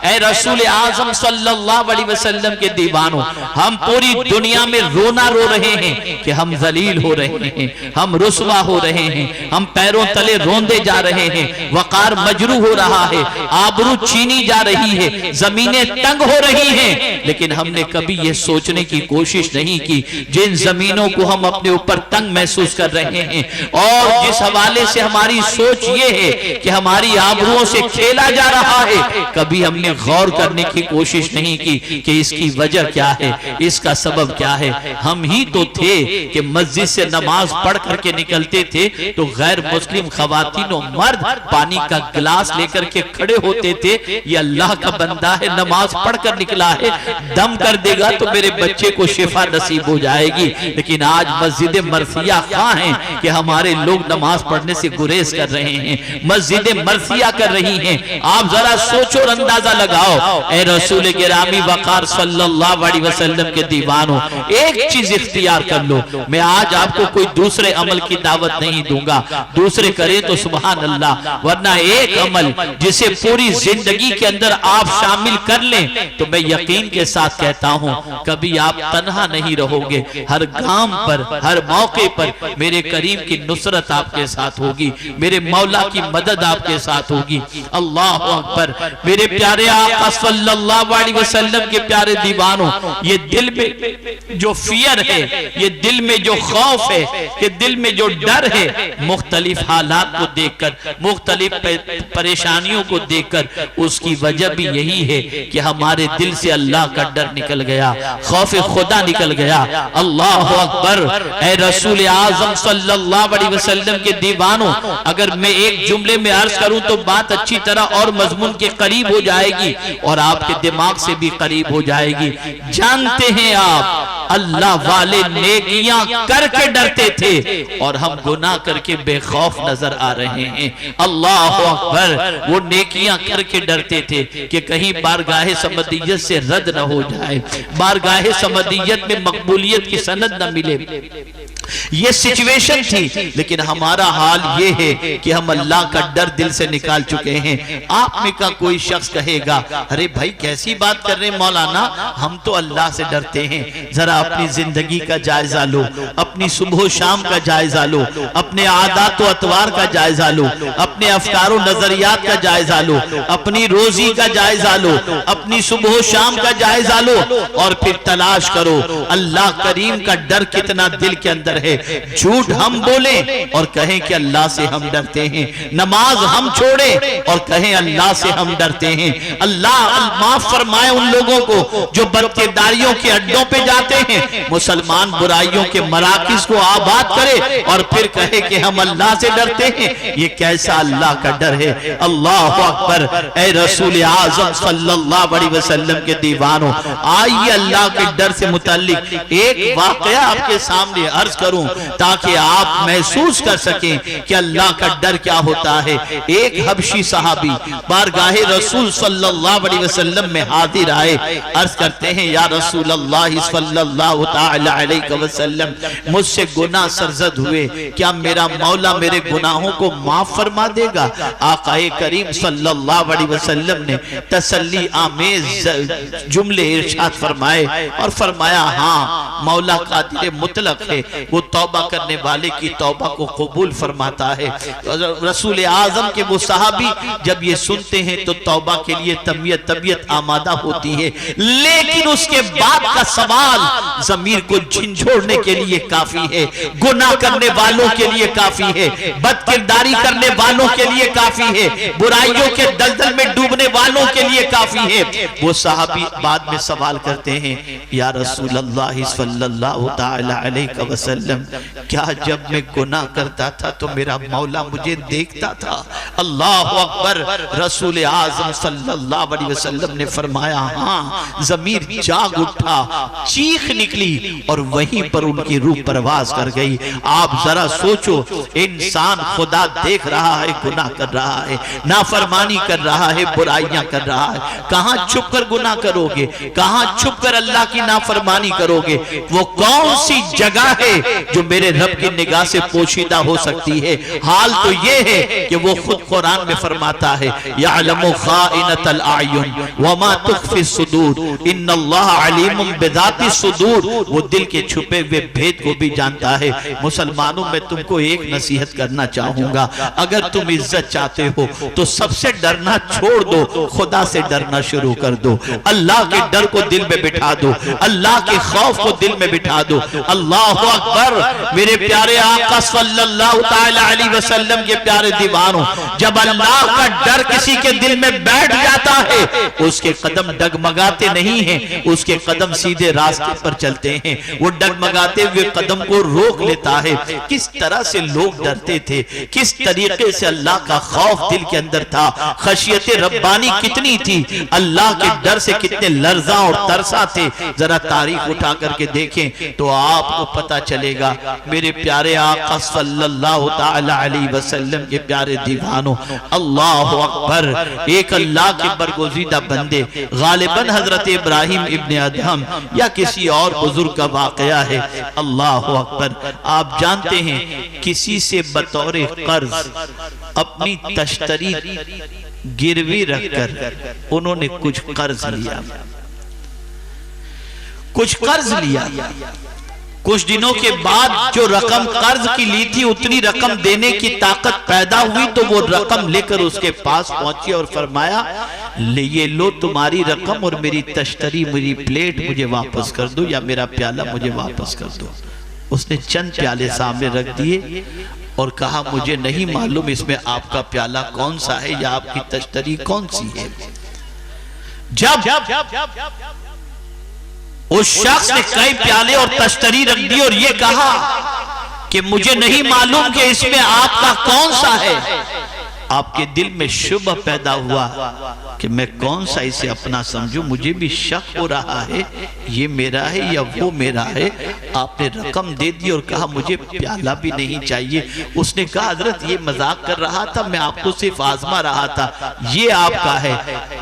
ऐ रसूल आजम सल्लल्लाहु अलैहि वसल्लम के दीवानों, हम पूरी दुनिया में रोना रो रहे हैं कि हम जलील हो रहे हैं, हम रुस्वा हो रहे हैं, हम पैरों तले रोंदे जा रहे हैं, वकार मजरू हो रहा है, आबरू छीनी जा रही है, जमीनें तंग हो रही हैं। लेकिन हमने कभी ये सोचने की कोशिश नहीं की जिन जमीनों को हम अपने ऊपर तंग महसूस कर रहे हैं और जिस हवाले से हमारी सोच ये है कि हमारी आबरूओं से खेला जा रहा है, कभी हमने गौर करने की कोशिश नहीं की कि इसकी वजह क्या है, इसका सबब क्या है। हम ही तो थे कि मस्जिद से नमाज पढ़ करके निकलते थे तो गैर मुस्लिम खवातीन और मर्द पानी का गिलास लेकर के खड़े होते थे, ये अल्लाह का बंदा है, नमाज पढ़कर निकला है, दम कर देगा तो मेरे बच्चे को शिफा नसीब हो जाएगी। लेकिन आज मस्जिद मरसिया कहाँ है कि हमारे लोग नमाज पढ़ने से गुरेज कर रहे हैं, मस्जिद मरसिया कर रही हैं। आप जरा सोचो और अंदाजा लगाओ। ऐ रसूल गिरामी वकार सल्लल्लाहु अलैहि वसल्लम के दीवानों, एक चीज इख्तियार कर लो। मैं आज आपको कोई दूसरे अमल की दावत नहीं दूंगा, दूसरे करें तो सुभान अल्लाह, वरना एक अमल जिसे पूरी जिंदगी के अंदर आप शामिल कर लें तो मैं यकीन के साथ कहता हूं कभी आप तन्हा नहीं रहोगे। हर गांव पर, हर मौके पर मेरे करीम की नुसरत आपके साथ होगी, मेरे मौला की मदद आपके साथ होगी। अल्लाह अकबर। मेरे प्यारे आका सल्लल्लाहु अलैहि वसल्लम के प्यारे दीवानों, ये दिल में जो फियर है, ये दिल में जो खौफ है, ये दिल में जो डर है, मुख्तलिफ हालात को देखकर, मुख्तलिफ परेशानियों को देखकर, उसकी वजह भी यही है कि हमारे दिल से अल्लाह का डर निकल गया, खौफ खुदा निकल गया। अल्लाह अकबर। ऐ रसूल आजम सल्लल्लाहु अलैहि वसल्लम के दीवानों, अगर मैं एक जुमले में अर्ज करूं तो बात अच्छी तरह और मजमून के करीब हो जाएगी और आपके दिमाग से भी करीब हो जाएगी। जानते हैं आप, अल्लाह वाले नेकियां करके डरते थे और हम गुनाह करके बेखौफ नजर आ रहे हैं। अल्लाह अकबर। वो नेकियां करके डरते थे कि कहीं बारगाहे समदियत से रद्द न हो जाए, बारगाहे समदियत में मकबूलियत की सनद न मिले। ये सिचुएशन थी। लेकिन हमारा हाल ये है कि हम अल्लाह का डर दिल से निकाल चुके हैं। आप में का कोई शख्स कहेगा, अरे भाई कैसी बात कर रहे हैं मौलाना, हम तो अल्लाह से डरते हैं। जरा अपनी जिंदगी का जायजा लो, अपनी सुबह शाम का जायजा लो, अपने आदात व अतवार का जायजा लो, अपने अफकार व नजरियात का जायजा लो, अपनी रोजी का जायजा लो, अपनी सुबह शाम का जायजा लो और फिर तलाश करो अल्लाह करीम का डर कितना दिल के अंदर है। झूठ हम बोले और कहें कि अल्लाह से हम डरते हैं, नमाज हम छोड़े और कहें अल्लाह से हम डरते हैं। अल्लाह माफ फरमाए उन लोगों को जो बदकिरदारियों के अड्डों पे जाते हैं, मुसलमान बुराइयों के मराकिज को आबाद करे और फिर कहे कि हम अल्लाह से डरते हैं। ये कैसा अल्लाह का डर है। अल्लाह अकबर। ऐ रसूल आज़म सल्लल्लाहु अलैहि वसल्लम के दीवानों, आइए अल्लाह के डर से मुताल्लिक एक वाकया आपके सामने अर्ज करूं ताकि आप महसूस कर सकें कि अल्लाह का डर क्या होता है। एक हबशी सहाबी बारगाहे रसूल सल्लल्लाहु अलैहि वसल्लम में हाजिर आए, अर्ज करते हैं या रसूल अल्लाह सल्लल्लाहु तआला अलैहि वसल्लम, मुझसे गुनाह सरजद हुए, क्या मेरा मौला मेरे गुनाहों को माफ फरमा देगा? आकाए करीम सल्लल्लाहु अलैहि वसल्लम ने तसल्ली आमेज जुमले इरशाद फरमाए और फरमाया, हाँ मौला कादिर मुतलक है, वो तौबा करने वाले की तौबा को कबूल फरमाता है। रसूल आजम के वो सहाबी जब ये सुनते हैं तो तौबा के लिए तबीयत आमादा होती है, लेकिन उसके बाद का सवाल जमीर को झिंझोड़ने के लिए काफी है, गुनाह करने वालों के लिए काफी है, बदकिरदारी करने वालों के लिए काफी है, बुराइयों के दलदल में डूबने वालों के लिए काफी है। वो सहाबी बाद में सवाल करते हैं, या रसूल अल्लाह सल्लल्लाहु तआला अलैहि वसल्लम, क्या जब मैं गुनाह करता था तो मेरा मौला मुझे देखता था? अल्लाह अकबर। रसूल आज़म सल्लल्लाहु अलैहि वसल्लम ने फरमाया, हाँ। ज़मीर जाग उठा, चीख निकली और वहीं पर उनकी रूह परवाज कर गई। आप जरा सोचो, इंसान खुदा देख रहा है, गुनाह कर रहा है, नाफरमानी कर रहा है, बुराइयां कर रहा है, कहां छुप कर गुनाह करोगे, कहां छुप कर अल्लाह की नाफरमानी करोगे? वो कौन सी जगह है जो मेरे रब की निगाह से पोशीदा हो सकती है? हाल तो ये है कि वो खुद कुरान में फरमाता है, यअलमु खाइनत खलक़ल आयुन वमा तुख्फी सुदूर इन्नल्लाह अलीमुम बिज़ाति सुदूर। वो दिल के छुपे हुए भेद को भी जानता है। मुसलमानों, मैं तुमको एक नसीहत करना चाहूंगा, अगर तुम इज्जत चाहते हो तो सबसे डरना छोड़ दो, खुदा से डरना शुरू कर दो। अल्लाह के डर को दिल में बिठा दो, अल्लाह के खौफ को दिल में बिठा दो। अल्लाहु अकबर। मेरे प्यारे आका सल्लल्लाहु ताला अलैहि वसल्लम के प्यारे दीवानों, जब अल्लाह का डर किसी के दिल में बैठ जाता है, उसके कदम डगमगाते नहीं हैं, उसके कदम सीधे रास्ते पर चलते हैं। वो डगमगाते हुए कदम को रोक लेता है। किस तरह से लोग डरते थे, किस तरीके से अल्लाह का खौफ दिल के अंदर था, खशियत रब्बानी कितनी थी, अल्लाह के डर से कितने लर्जा और तरसा थे। जरा तारीख उठा करके देखें तो आपको पता चलेगा। मेरे प्यारे आका सल्लल्लाहु ताला अलैहि वसल्लम के प्यारे दीवानों, अल्लाह अकबर। एक अल्लाह के बरगुज़ीदा बंदे, गालिबन हजरत इब्राहिम इब्ने अदहम या किसी और बुजुर्ग का वाकया है। अल्लाह अकबर। आप जानते हैं, किसी से बतौर कर्ज अपनी तश्तरी गिरवी रखकर उन्होंने कुछ कर्ज लिया, कुछ कर्ज लिया। कुछ दिनों के बाद जो रकम कर्ज की ली थी, उतनी रकम देने की ताकत पैदा हुई तो वो रकम लेकर उसके पास पहुंची और फरमाया, ले ये लो तुम्हारी रकम और मेरी तश्तरी, मेरी प्लेट मुझे वापस कर दो, या मेरा प्याला मुझे वापस कर दो। उसने चंद प्याले सामने रख दिए और कहा, मुझे नहीं मालूम इसमें आपका प्याला कौन सा है या आपकी तश्तरी कौन सी है। जब उस शख्स ने कई प्याले और तश्तरी रख दी और ये कहा कि मुझे नहीं मालूम कि इसमें आपका कौन सा है, आपके दिल में शुभ पैदा हुआ कि मैं कौन सा इसे अपना समझूं, मुझे भी शक हो रहा है ये मेरा है या वो मेरा है। आपने रकम दे दी और कहा मुझे प्याला भी नहीं चाहिए। उसने कहा, हजरत ये मजाक कर रहा था, मैं आपको सिर्फ आजमा रहा था, ये आपका है।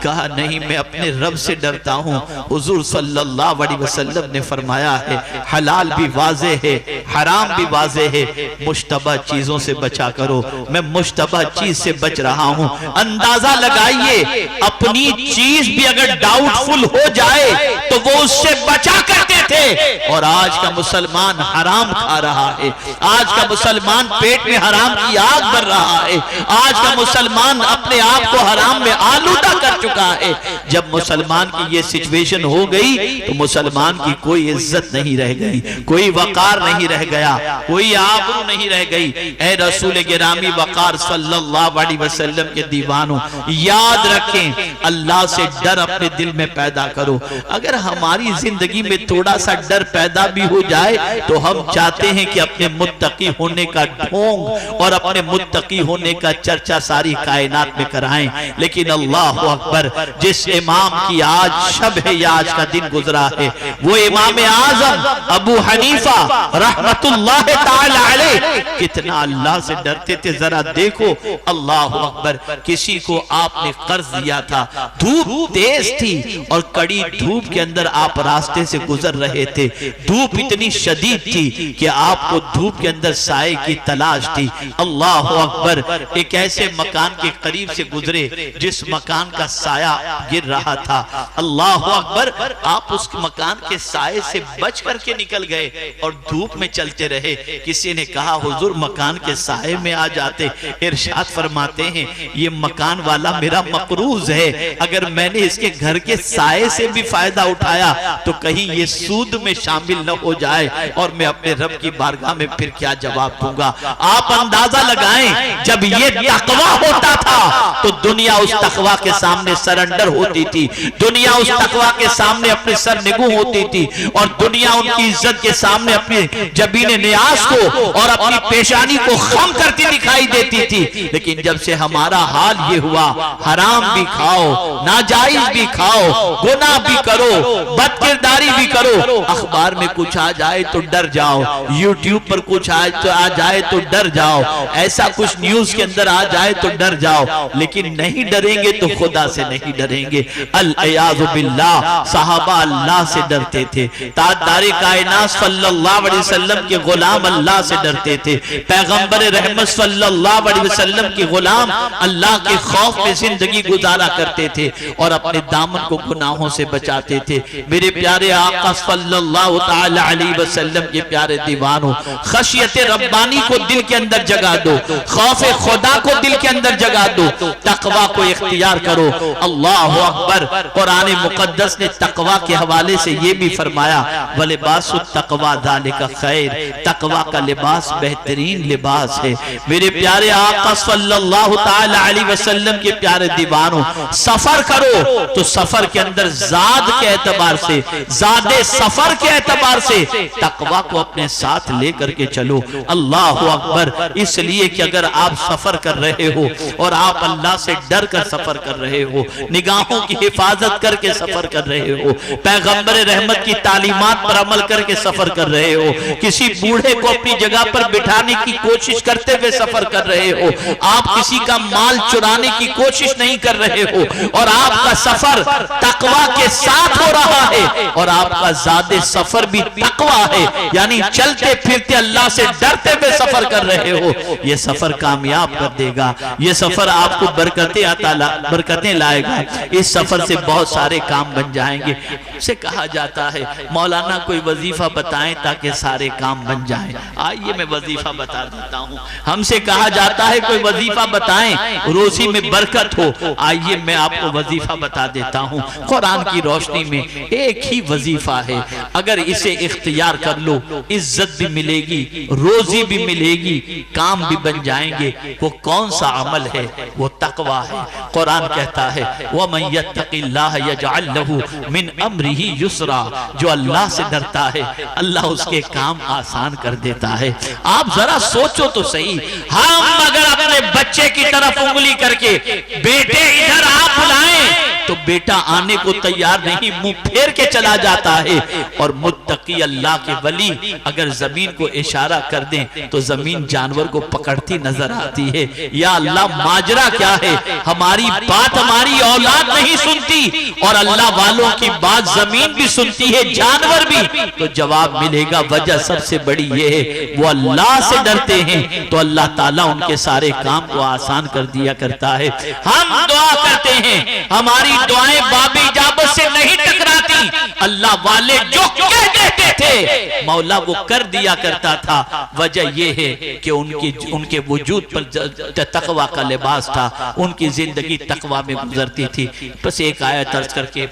कहा, नहीं, मैं अपने रब से डरता हूँ। हुजूर सल्लल्लाहु अलैहि वसल्लम ने फरमाया है, हलाल भी वाज़े है, हराम भी वाज़े है, मुश्तबा चीजों से बचा करो। मैं मुश्तबा चीज से बच रहा हूँ। अंदाजा लगाइए, अपनी चीज भी अगर डाउटफुल हो जाए तो वो उससे बचा करते थे। और आज का मुसलमान हराम खा रहा है, आज का मुसलमान पेट में हराम की आग भर रहा है, आज का मुसलमान अपने आप को हराम में आलूदा कर चुका है। जब मुसलमान की ये सिचुएशन हो गई तो मुसलमान की कोई इज्जत नहीं रह गई, कोई वकार नहीं रह गया, कोई आबरू नहीं रह गई। ऐ रसूल गिरामी वकार सल्लल्लाहु अलैहि वसल्लम के दीवानों, याद रखें, अल्लाह से डर अपने दिल में पैदा करो। अगर हमारी जिंदगी में थोड़ा सा डर पैदा भी हो जाए तो हम चाहते हैं कि अपने मुत्तकी होने का ढोंग और अपने मुत्तकी होने का चर्चा सारी कायनात में कराएं। लेकिन अल्लाह अकबर, जिस इमाम की आज शब है या आज का दिन गुजरा है, वो इमाम आजम अबू हनीफा रहमतुल्लाह ताला अलैह कितना अल्लाह से डरते थे। जरा देखो, अल्लाह अकबर, किसी को आपने कर्ज दिया था, धूप तेज थी और कड़ी धूप के अंदर आप रास्ते से गुजर रहे थे। धूप इतनी शदीद थी कि आपको धूप के अंदर साए की तलाश थी। अल्लाह अकबर, एक ऐसे मकान के करीब से गुजरे जिस मकान का साया गिर रहा था। अल्लाह अकबर, आप उस मकान के साए से बच करके निकल गए और धूप में चलते रहे। किसी ने कहा, हुजूर मकान के साए में आ जाते। इरशाद फरमाते हैं, ये मकान वाला मेरा मकरूज है, अगर मैंने इसके घर के साए से भी फायदा उठाया तो कहीं ये सूद में शामिल न हो जाए और मैं अपने रब की बारगाह में फिर क्या जवाब दूंगा। आप अंदाजा लगाएं, जब ये तकवा होता था तो दुनिया उस तकवा के सामने सरेंडर होती थी, दुनिया उस तकवा के सामने अपने सर निगू होती थी और दुनिया उनकी इज्जत के सामने अपनी जबीन नियाज को और अपनी पेशानी को खम करती दिखाई देती थी। लेकिन जब से हमारा हाल ये हुआ, हराम भी खाओ, नाजायज भी खाओ, गुनाह भी करो, बदकिरदारी भी करो, अखबार में कुछ आ जाए तो डर जाओ, यूट्यूब पर कुछ आ जाए तो डर जाओ, ऐसा कुछ न्यूज के अंदर आ जाए तो डर जाओ, लेकिन नहीं डरेंगे तो खुदा से नहीं डरेंगे। अल-इयाज़ु बिल्लाह, सहाबा अल्लाह से डरते थे, ताजदारे कायनात सल्लल्लाहु अलैहि वसल्लम के गुलाम अल्लाह से डरते थे, पैगंबर रहमत सल्लल्लाहु अलैहि वसल्लम के गुलाम अल्लाह के खौफ में जिंदगी गुजारा करते थे और अपने दामन को गुनाहों से बचाते थे। मेरे प्यारे आका सल्लल्लाहु तआला अलैहि वसल्लम के प्यारे दीवानों, खशियत रब्बानी को दिल के अंदर जगा दो, खौफ खुदा को दिल के अंदर जगा दो, तकवा को इख्तियार करो। अल्लाहु अकबर। कुरान मुकद्दस ने तकवा के हवाले से ये भी फरमाया, वलिबासुत तकवा ज़ालिका खैर, तकवा का लिबास बेहतरीन लिबास है। मेरे प्यारे आका सल्लल्लाहु तआला अलैहि वसल्लम के प्यारे दीवानों, सफर करो तो सफर के अंदर जाद के एतबार से, जादे सफर के एतबार से तकवा को अपने साथ लेकर के चलो। अल्लाहु अकबर। इसलिए कि अगर आप सफर कर रहे हो और आप अल्लाह से डर कर सफर कर रहे हो, निगाहों की हिफाजत करके सफर कर रहे हो, पैगंबर रहमत की तालीमात पर अमल करके सफर कर रहे हो, किसी बूढ़े को अपनी जगह पर बिठाने की कोशिश करते हुए सफर कर रहे हो, आप किसी का माल चुराने की कोशिश नहीं कर रहे हो और आपका सफर तकवा के साथ हो रहा है और आपका ज़ादे सफर भी तकवा है, यानी चलते फिरते अल्लाह से डरते हुए सफर कर रहे हो, ये सफर कामयाब कर देगा, ये सफर आपको बरकतें लाएगा। इस सफर से बहुत सारे काम बन जाएंगे। से कहा जाता है मौलाना कोई वजीफा बताएं ताकि सारे काम बन जाएं। आइए मैं वजीफा बता देता हूं। हमसे कहा जाता है कोई वजीफा बताएं रोजी में बरकत हो। आइए मैं आपको वजीफा बता देता हूं। कुरान की रोशनी में एक ही वजीफा है, अगर इसे इख्तियार कर लो इज्जत भी मिलेगी, रोजी भी मिलेगी, काम भी बन जाएंगे। वो कौन सा अमल है? वो तकवा है। कुरान कहता है वमन यत्तकिल्लाह यजअल लहू मिन अम्रिही युसरा, जो अल्लाह से डरता है अल्लाह उसके काम आसान कर देता है। आप जरा सोचो तो सही, हम अगर अपने बच्चे की तरफ उंगली करके बेटे इधर आप बुलाएं तो बेटा आने को तैयार नहीं, मुंह फेर के चला जाता है। और मुत्तकी अल्लाह के वली अगर जमीन को इशारा कर दें तो जमीन जानवर को पकड़ती नजर आती है। या अल्लाह माजरा क्या है? हमारी बात हमारी औलाद नहीं सुनती और अल्लाह वालों की बात जमीन भी सुनती है, जानवर भी। तो जवाब मिलेगा वजह सबसे बड़ी ये है वो अल्लाह से डरते हैं तो अल्लाह ताला उनके सारे काम को आसान कर दिया करता है। हम दुआ करते हैं, हमारी दुआएं बाबी इजाबत से नहीं टकराती। अल्लाह वाले जो कह देते थे मौला वो कर दिया करता था। वजह यह है कि उनके वजूद पर तकवा का लिबास था, उनकी जिंदगी तकवा में गुजरती थी। बस एक आयत अर्ज करके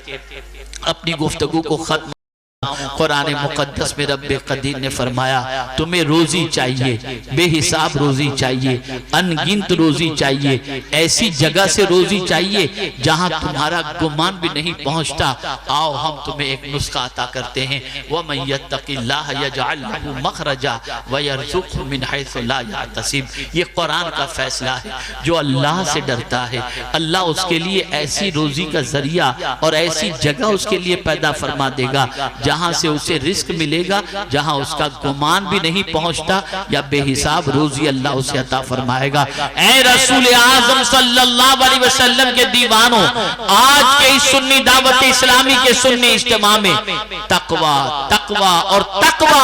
अपनी गुफ्तगू को खत्म। कुरान मुकद्दस में रब्बे कदीर ने फरमाया तुम्हें रोजी चाहिए, बेहिसाब रोजी चाहिए, अनगिनत रोजी चाहिए, ऐसी जगह से रोजी चाहिए जहां तुम्हारा गुमान भी नहीं पहुंचता। आओ हम तुम्हें एक नुस्खा अता करते हैं, वमन यत्तकिल्लाह यजअल लहू मखरजा व यरज़ुक़हु मिन हैसु ला यहतसिब। ये कुरान का फैसला है। जो अल्लाह से डरता है अल्लाह उसके लिए ऐसी रोजी का जरिया और ऐसी जगह उसके लिए पैदा फरमा देगा जहां से उसे रिस्क मिलेगा, जहां उसका गुमान भी नहीं पहुंचता, या बेहिसाब रोजी अल्लाह उसे अता फरमाएगा। ऐ रसूल आज़म सल्लल्लाहु अलैहि वसल्लम के दीवानों, आज के इस सुन्नी दावत इस्लामी के सुन्नी इज्तिमा में तकवा तकवा और तकवा,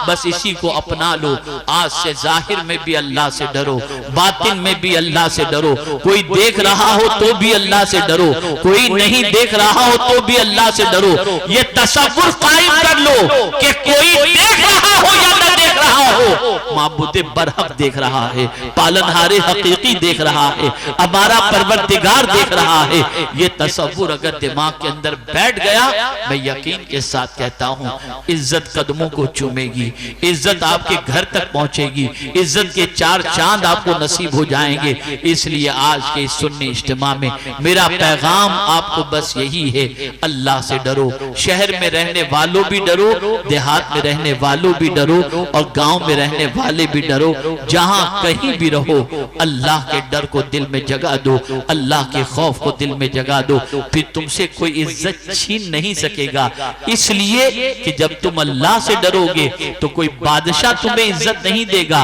बस इसी को अपना लो। आज से जाहिर में भी अल्लाह से डरो, बातिन में भी अल्लाह से डरो। कोई देख रहा हो तो भी अल्लाह से डरो, कोई नहीं देख रहा हो तो भी अल्लाह से डरो। ये तसव्वुर कायम कर लो कि कोई देख रहा हो या न देख रहा हो, माबूदे बरहक देख रहा है, पालनहारे हकीकी देख रहा है, हमारा परवरदिगार देख रहा है। ये तसव्वुर अगर दिमाग के अंदर बैठ गया, मैं यकीन के साथ कहता हूँ इज्जत कदमों को चूमेगी, इज्जत आपके घर तक पहुंचेगी, इज्जत के चार चांद आपको नसीब हो जाएंगे। इसलिए आज के इस सुन्नी इज्तिमा में मेरा पैगाम आपको बस यही है, अल्लाह से डरो। शहर में रहने वालों भी डरो, देहात में रहने वालों भी डरो और गांव में रहने वाले भी डरो। जहां कहीं भी रहो अल्लाह के डर को दिल में जगा दो, अल्लाह के खौफ को दिल में जगा दो, फिर तुमसे कोई इज्जत छीन नहीं सकेगा। इसलिए कि जब तुम अल्लाह से डरोगे तो कोई बादशाह तुम्हें इज्जत नहीं देगा,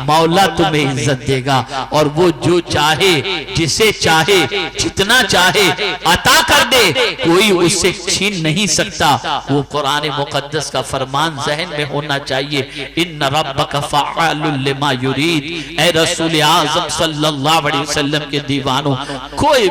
मौला तुम्हें इज्जत देगा। और वो जो चाहे, जिसे चाहे, जितना चाहे अता कर दे, कोई उससे छीन नहीं सकता। वो कुरान मुकद्दस का फरमान जहन में होना चाहिए, इन इन्न रब्बका फ़अलुल लिमा युरीद। ए रसूल आज़म सल्लल्लाहु अलैहि वसल्लम के दीवानों, खोए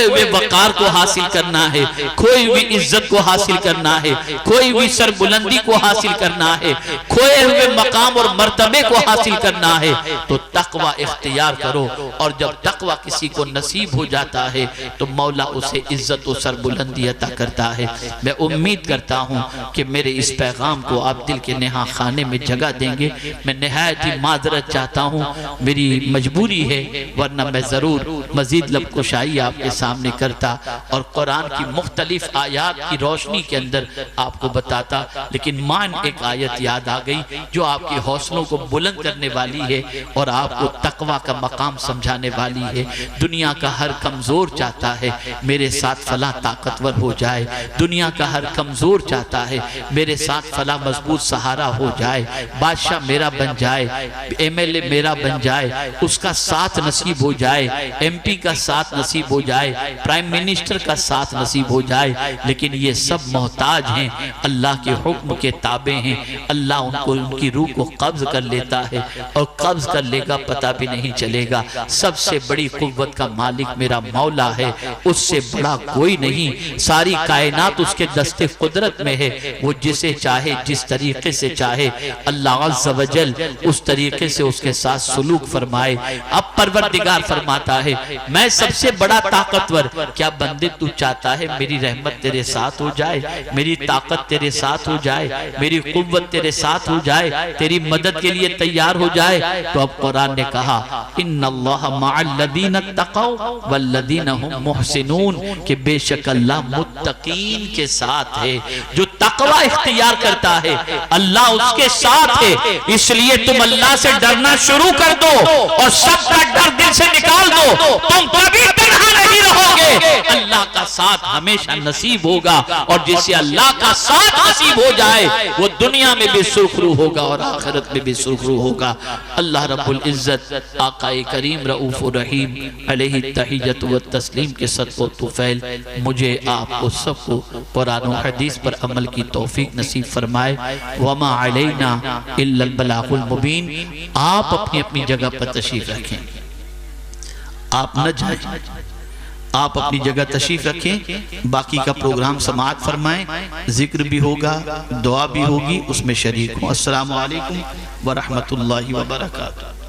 हुए वकार को हासिल करना है, खोई हुई इज्जत को हासिल करना है, खोई हुई सरबुलंदी को हासिल करना है, खोए हुए मकाम और मर्तबे को हासिल करना है, तो तकवा इख्तियार करो। और जब तकवा किसी को नसीब हो जाता है तो मौला उसे इज्जत और सरबुलंदी अता करता है। मैं उम्मीद करता हूँ कि मेरे इस पैगाम को आप दिल के नेहा खाने में जगह देंगे। मैं निहायत ही माजरत चाहता हूँ, मेरी मजबूरी है, वरना मैं ज़रूर मजीद लबकुशाई आपके सामने करता और कुरान की मुख्तलिफ आयात की रोशनी के अंदर आपको बताता। लेकिन मान एक आयत याद आ गई जो आपके हौसलों को बुलंद करने वाली है और आपको तकवा का मकाम समझाने वाली है। दुनिया का हर कमज़ोर चाहता है मेरे साथ फला ताकतवर हो जाए, दुनिया का हर कमज़ोर चाहता है मेरे साथ फला मजबूत सहारा हो जाए, बादशाह मेरा बन जाए, MLA मेरा बन जाए, उसका साथ नसीब हो जाए, MP का साथ नसीब हो जाए, प्राइम मिनिस्टर का साथ नसीब हो जाए। लेकिन ये सब मोहताज हैं, अल्लाह के हुक्म के ताबे हैं। अल्लाह उनको उनकी रूह को कब्ज कर लेता है और कब्ज कर लेगा पता भी नहीं चलेगा। सबसे बड़ी कुव्वत का मालिक मेरा मौला है, उससे बड़ा कोई नहीं। सारी कायनात उसके दस्ते कुदरत में है, वो जिसे चाहे जिस तरीके से चाहे अल्लाह अज़्ज़ व जल उस तरीके से उसके साथ सुलूक फरमाए। अब परवरदिगार फरमाता है मैं सबसे बड़ा ताकतवर, क्या बंदे तू चाहता है मेरी रहमत तेरे साथ हो जाए, मेरी ताकत तेरे साथ हो जाए, मेरी कुव्वत तेरे साथ हो जाए, तेरी मदद के लिए तैयार हो जाए? तो अब कुरान ने कहा इन्नल्लाह मअल्लज़ीना तक़ौ वल्लज़ीना हुम मुहसिनून, कि बेशक अल्लाह मुत्तकीन के साथ है। जो तकवा इख्तियार करता है अल्लाह उसके साथ है। इसलिए तुम अल्लाह से डरना शुरू कर दो और सबका डर दिल से निकाल दो, तुम कभी तन्हा नहीं रहोगे। अल्लाह का साथ हमेशा नसीब होगा और जिसे अल्लाह का साथ नसीब हो जाए वो दुनिया में भी सुरखरू होगा और आखिरत में भी सुरखरू होगा। अल्लाह रब्बुल इज्जत आकाए करीम रऊफ़ुर रहीम अलैहि तहियत व तस्लीम के सदक़ो तुफ़ैल मुझे आपको सबको कुरान और हदीस पर अमल की तौफीक नसीब फरमाए। वमा अलैना इल्लल बलागुल मुबीन। आप अपनी अपनी जगह पर तशरीफ रखें, आप न जाए, आप अपनी जगह तशरीफ रखें। बाकी का प्रोग्राम समाअत फरमाएं, जिक्र भी होगा, दुआ भी होगी, उसमें शरीक हो। अस्सलामु अलैकुम व रहमतुल्लाहि व बरकातुहू।